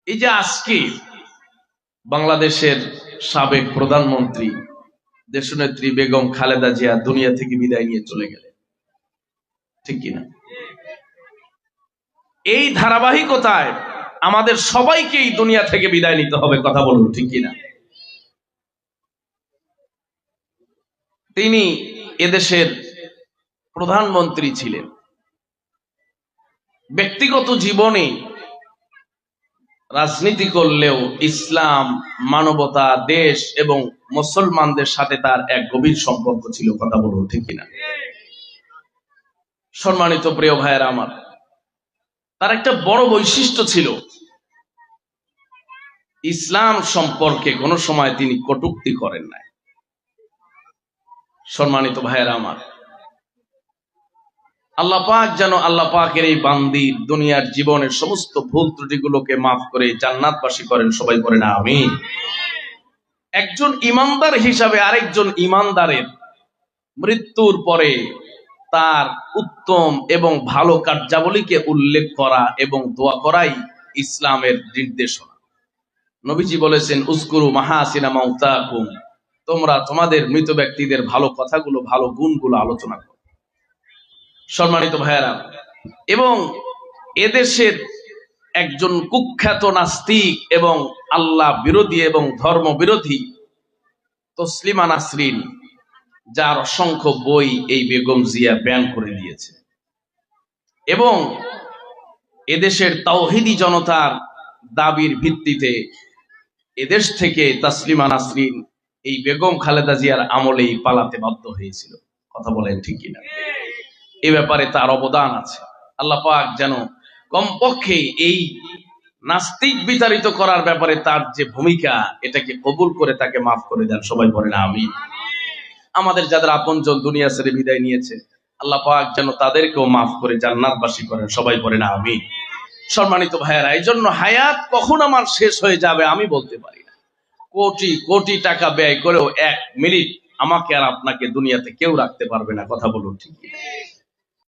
এই যে আজকে বাংলাদেশের সাবেক প্রধানমন্ত্রী দেশনেত্রী বেগম খালেদা জিয়া দুনিয়া থেকে বিদায় নিয়ে চলে গেলেন, ঠিক কিনা? এই ধারাবাহিকতায় আমাদের সবাইকে এই দুনিয়া থেকে বিদায় নিতে হবে, কথা বলুন ঠিক কিনা? তিনি এদেশের প্রধানমন্ত্রী ছিলেন। ব্যক্তিগত জীবনে রাজনীতি করলেও ইসলাম, মানবতা, দেশ এবং মুসলমানদের সাথে তার এক গভীর সম্পর্ক ছিল, কথা বলুন ঠিক কিনা? সম্মানিত প্রিয় ভাইয়েরা আমার, তার একটা বড় বৈশিষ্ট্য ছিল, ইসলাম সম্পর্কে কোনো সময় তিনি কটূক্তি করেন নাই। সম্মানিত ভাইয়েরা আমার, আল্লাহ পাক যেন আল্লাহ পাকের এই বান্দির দুনিয়ার জীবনের সমস্ত ভুল ত্রুটিগুলোকে মাফ করে জান্নাতবাসী করেন, সবাই বলেন আমিন। একজন ইমানদার হিসাবে আরেকজন ইমানদারের মৃত্যুর পরে তার উত্তম এবং ভালো কার্যাবলীকে উল্লেখ করা এবং দোয়া করাই ইসলামের নির্দেশনা। নবীজি বলেছেন, উযকুরু মাহাসিনা মাউতাকুম, তোমরা তোমাদের মৃত ব্যক্তিদের ভালো কথাগুলো, ভালো গুণগুলো আলোচনা করো। সম্মানিত ভাইয়েরা, এবং এদেশের একজন কুখ্যাত নাস্তিক এবং আল্লাহ বিরোধী এবং ধর্ম বিরোধী তসলিমা নাসরিন, যার অসংখ্য বই এই বেগম জিয়া ব্যান করে দিয়েছে, এবং এদেশের তাওহীদি জনতার দাবির ভিত্তিতে এদেশ থেকে তসলিমা নাসরিন এই বেগম খালেদা জিয়ার আমলেই পালাতে বাধ্য হয়েছিল, কথা বলেন ঠিক কিনা? এ ব্যাপারে তার অবদান আছে। আল্লাহ পাক যেন কমপক্ষে এই নাস্তিক বিতাড়িত করার ব্যাপারে তার যে ভূমিকা, এটাকে কবুল করে তাকে মাফ করে দেন, সবাই বলেন আমিন। আমাদের যাদের আপনজন দুনিয়া ছেড়ে বিদায় নিয়েছে, আল্লাহ পাক যেন তাদেরকেও মাফ করে জান্নাতবাসী করেন, সবাই বলেন আমিন। সম্মানিত ভাইয়েরা, এই জন্য হায়াত কখন আমার শেষ হয়ে যাবে আমি বলতে পারি না। কোটি কোটি টাকা ব্যয় করেও 1 মিনিট আমাকে আর আপনাকে দুনিয়াতে কেউ রাখতে পারবে না, কথা বলুন ঠিক কিনা?